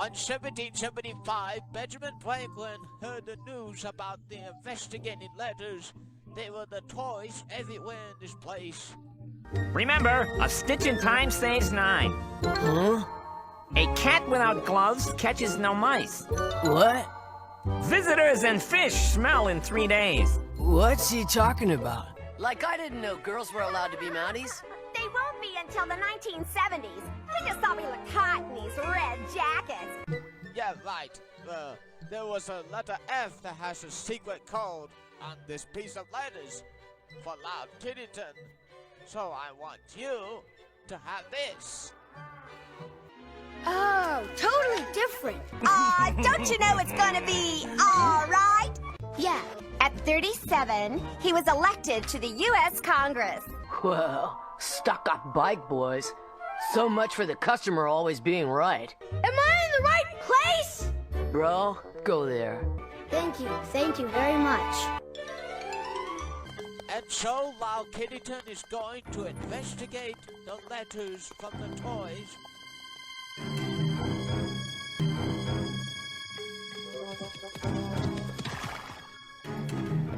On 1775, Benjamin Franklin heard the news about the investigating letters. There were the toys everywhere in this place. Remember, a stitch in time saves 9. Huh? A cat without gloves catches no mice. What? Visitors and fish smell in 3 days. What's he talking about? Like I didn't know girls were allowed to be Mounties. They won't be until the 1970s. We just thought we looked hot in these red jackets. Yeah, right. There was a letter F that has a secret code on this piece of letters for Loud Kiddington. So I want you to have this. Oh, totally different. Don't you know it's gonna be all right? Yeah, at 37, he was elected to the U.S. Congress. Well, stuck-up bike boys. So much for the customer always being right. Am I in the right place? Bro, go there. Thank you very much. And so Loud Kiddington is going to investigate the letters from the toys.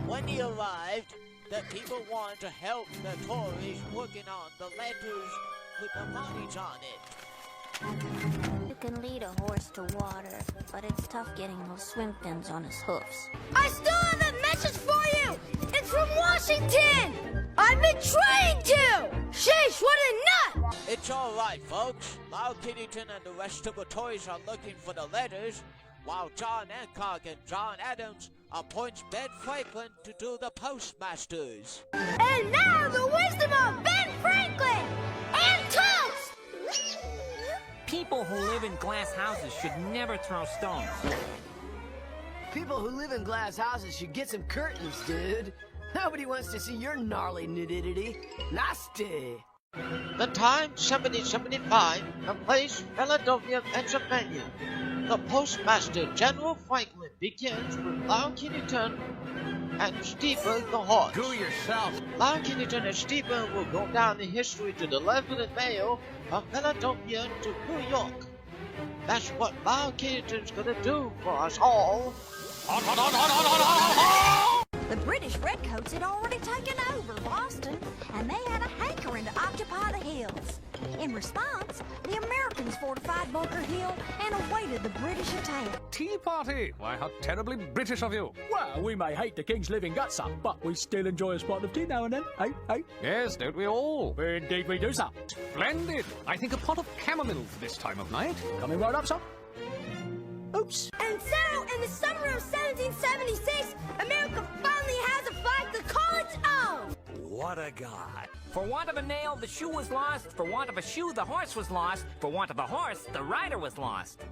When he arrived, the people wanted to help the toys working on the letters with the bodies on it. You can lead a horse to water, but it's tough getting those swim fins on his hoofs. I still have a message for you! It's from Washington! I've been trying to! Sheesh, what a nut! It's all right, folks. Loud Kiddington and the rest of the toys are looking for the letters, while John Hancock and John Adams appoints Ben Franklin to do the postmasters. And now the wisdom of Ben Franklin and toast! People who live in glass houses should never throw stones. People who live in glass houses should get some curtains, dude. Nobody wants to see your gnarly nudity. Nasty. The time 1775, the place Philadelphia, Pennsylvania. The Postmaster General Franklin begins with Loud Kiddington and Steeper the horse. Do yourself. Loud Kiddington and Steeper will go down in history to the Lebanon Mail from Philadelphia to New York. That's what Loud Kiddington's gonna do for us all. The British redcoats had already taken over Boston, and they had a hankering to occupy the hills. In response, the Americans fortified Bunker Hill and awaited the British attack. Tea party? Why, how terribly British of you. Well, we may hate the king's living guts up, but we still enjoy a spot of tea now and then, eh? Yes, don't we all? Indeed we do, sir. Splendid. I think a pot of chamomile for this time of night. Coming right up, sir. Oops. And so, in the summer of 1776, America finally has a flag to call its own! What a god. For want of a nail, the shoe was lost. For want of a shoe, the horse was lost. For want of a horse, the rider was lost.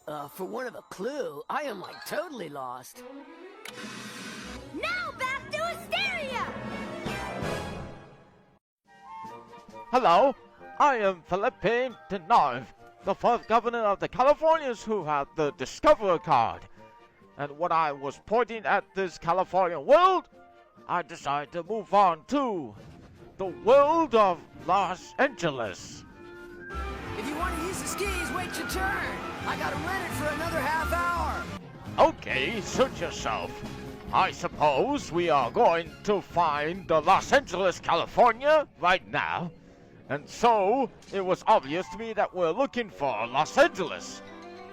For want of a clue, I am like totally lost. Now back to Histeria! Hello, I am Philippe Denarve, the fourth governor of the Californians who had the Discoverer card. And when I was pointing at this Californian world, I decided to move on to the world of Los Angeles. If you want to use the skis, wait your turn. I got them rented for another half hour. Okay, suit yourself. I suppose we are going to find the Los Angeles, California right now. And so, it was obvious to me that we're looking for Los Angeles.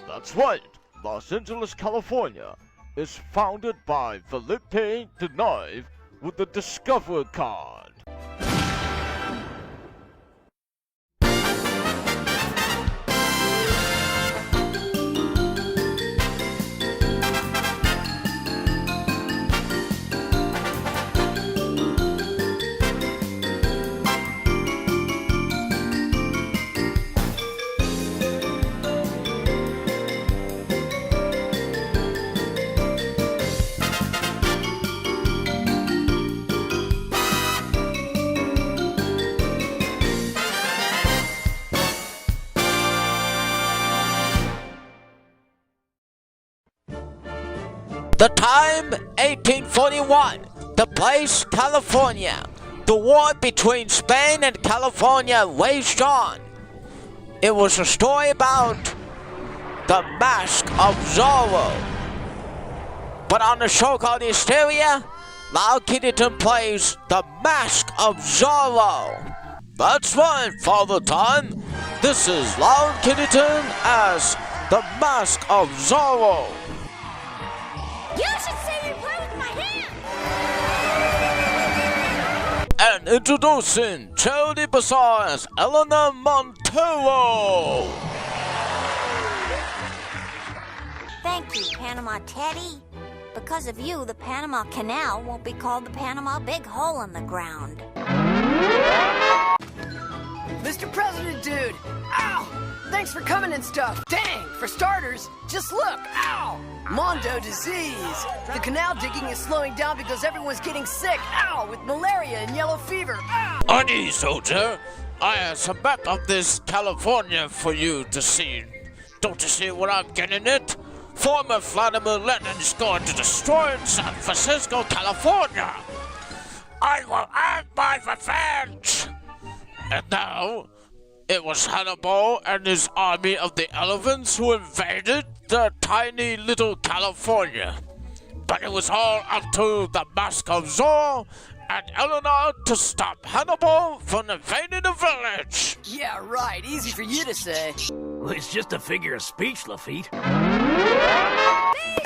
That's right, Los Angeles, California is founded by Philippe Denarve with the Discoverer card. The time, 1841. The place, California. The war between Spain and California raged on. It was a story about the Mask of Zorro. But on the show called Histeria, Lyle Kennington plays the Mask of Zorro. That's right, Father Time. This is Lyle Kennington as the Mask of Zorro. You should see me play with my hands! And introducing Charity Bazaar as Eleanor Montero. Thank you, Panama Teddy. Because of you, the Panama Canal won't be called the Panama Big Hole in the Ground. Mr. President, dude! Ow! Thanks for coming and stuff. Dang! For starters, just look! Ow! Mondo disease! The canal digging is slowing down because everyone's getting sick. Ow! With malaria and yellow fever. Ow! Honey, soldier, I have some map of this California for you to see. Don't you see what I'm getting at? Former Vladimir Lenin is going to destroy San Francisco, California. I will have my revenge. And now, it was Hannibal and his army of the elephants who invaded the tiny little California. But it was all up to the Mask of Zorro and Eleanor to stop Hannibal from invading the village. Yeah, right. Easy for you to say. Well, it's just a figure of speech, Lafitte. Maze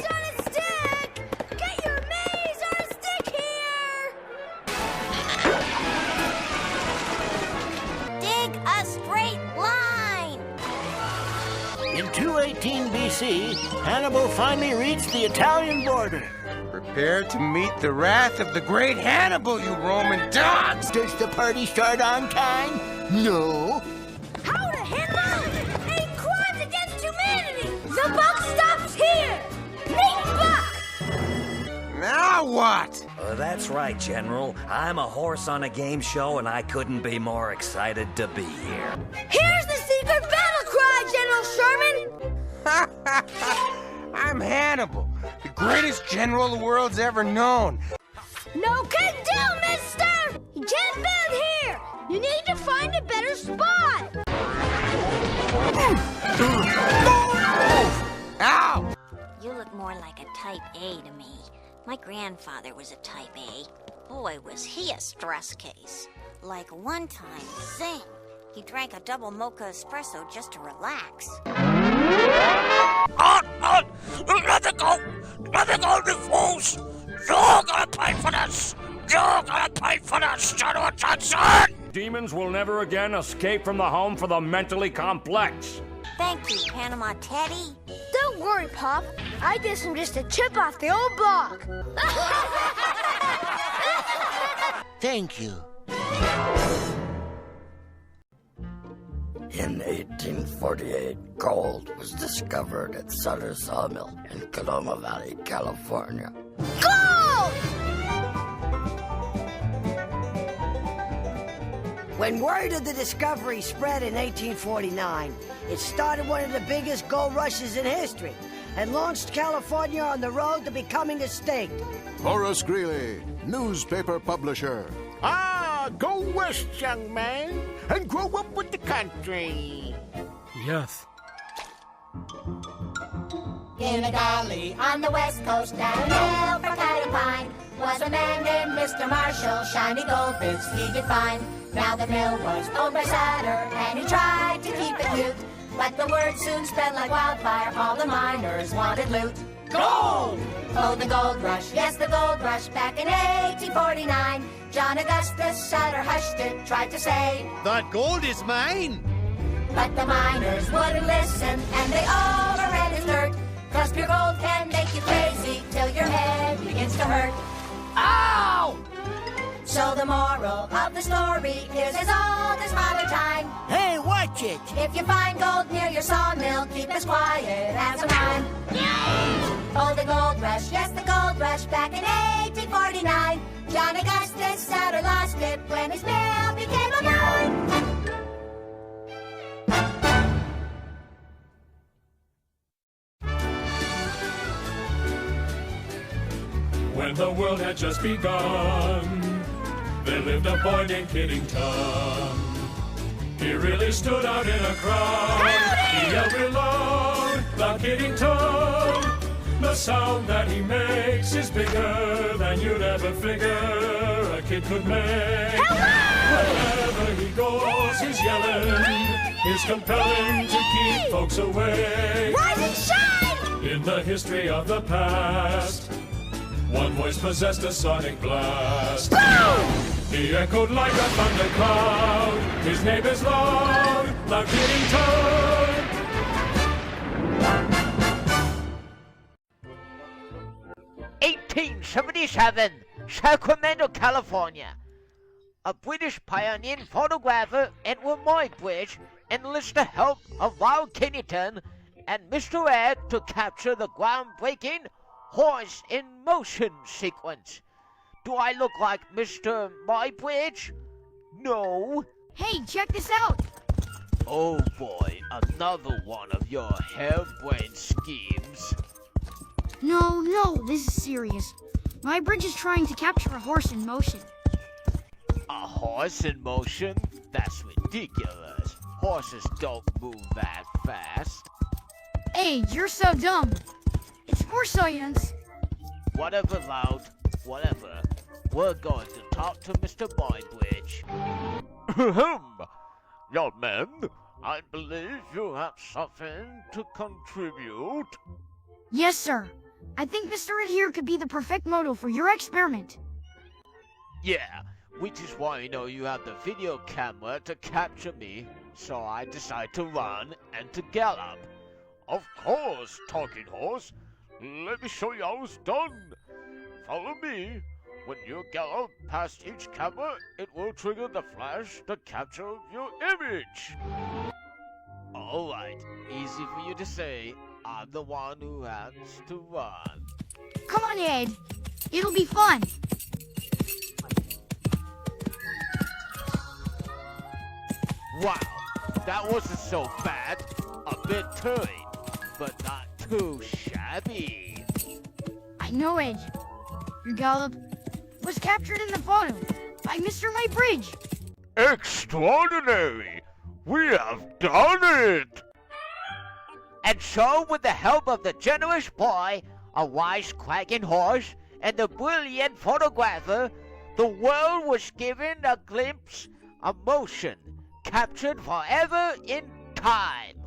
on a stick! Get your maze on a stick here! Dig a straight line! In 218 BC, Hannibal finally reached the Italian border. Prepare to meet the wrath of the great Hannibal, you Roman dogs! Does the party start on time? No. How to handle any crimes against humanity! The buck stops here! Meet Buck! Now what? That's right, General. I'm a horse on a game show, and I couldn't be more excited to be here. Here's the secret battle cry, General Sherman! I'm Hannibal, the greatest general the world's ever known. No can do, mister! You can't build here! You need to find a better spot! Ow! You look more like a type A to me. My grandfather was a type A. Boy, was he a stress case. Like one time, zing, he drank a double mocha espresso just to relax. Let it go! Let it go, you fools! You're gonna pay for this! You're gonna pay for this, General Johnson! Demons will never again escape from the home for the mentally complex. Thank you, Panama Teddy. Don't worry, Pop. I guess I'm just a chip off the old block. Thank you. In 1848, gold was discovered at Sutter Sawmill in Coloma Valley, California. Gold! When word of the discovery spread in 1849, it started one of the biggest gold rushes in history and launched California on the road to becoming a state. Horace Greeley, newspaper publisher. Ah, go west, young man, and grow up with the country. Yes. In a gully on the west coast down a hill for cotton pine was a man named Mr. Marshall, shiny gold bits he did find. Now the mill was owned by Sutter, and he tried to keep it mute. But the word soon spread like wildfire, all the miners wanted loot. Gold! Oh, the gold rush, yes, the gold rush, back in 1849. John Augustus Sutter hushed it, tried to say, That gold is mine! But the miners wouldn't listen, and they overran his dirt. 'Cause pure gold can make you crazy till your head begins to hurt. Ow! So the moral of the story is as old as modern time. Hey, watch it! If you find gold near your sawmill, keep as quiet as a mime. Oh, the gold rush, yes, the gold rush, back in 1849. John Augustus Sutter lost it when his mill became a mine. When the world had just begun, there lived a boy named Kiddington. He really stood out in a crowd. He yelled real loud, the Kiddington. The sound that he makes is bigger than you'd ever figure a kid could make. Wherever he goes, he's yelling, is compelling to keep folks away. Rise and shine! In the history of the past, one voice possessed a sonic blast. He echoed like a thundercloud. His name is loud, Loud Kiddington. 1877, Sacramento, California. A British pioneering photographer, Edward Muybridge, enlists the help of Wild Kiddington and Mr. Ed to capture the groundbreaking horse in motion sequence. Do I look like Mr. Muybridge? No. Hey, check this out. Oh boy, another one of your harebrained schemes. No, this is serious. My bridge is trying to capture a horse in motion. A horse in motion? That's ridiculous. Horses don't move that fast. Hey, you're so dumb. It's more science. Whatever, Loud. Whatever. We're going to talk to Mr. Muybridge. Young man, I believe you have something to contribute. Yes, sir. I think Mr. Ed here could be the perfect model for your experiment. Yeah, which is why you know you have the video camera to capture me, so I decide to run and to gallop. Of course, talking horse. Let me show you how it's done. Follow me. When you gallop past each camera, it will trigger the flash to capture your image. Alright, easy for you to say. I'm the one who has to run. Come on, Ed. It'll be fun. Wow, that wasn't so bad. A bit turny, but not too shabby. I know, Ed. Your gallop was captured in the photo by Mr. Muybridge. Extraordinary! We have done it! And so, with the help of the generous boy, a wisecracking horse, and the brilliant photographer, the world was given a glimpse of motion, captured forever in time.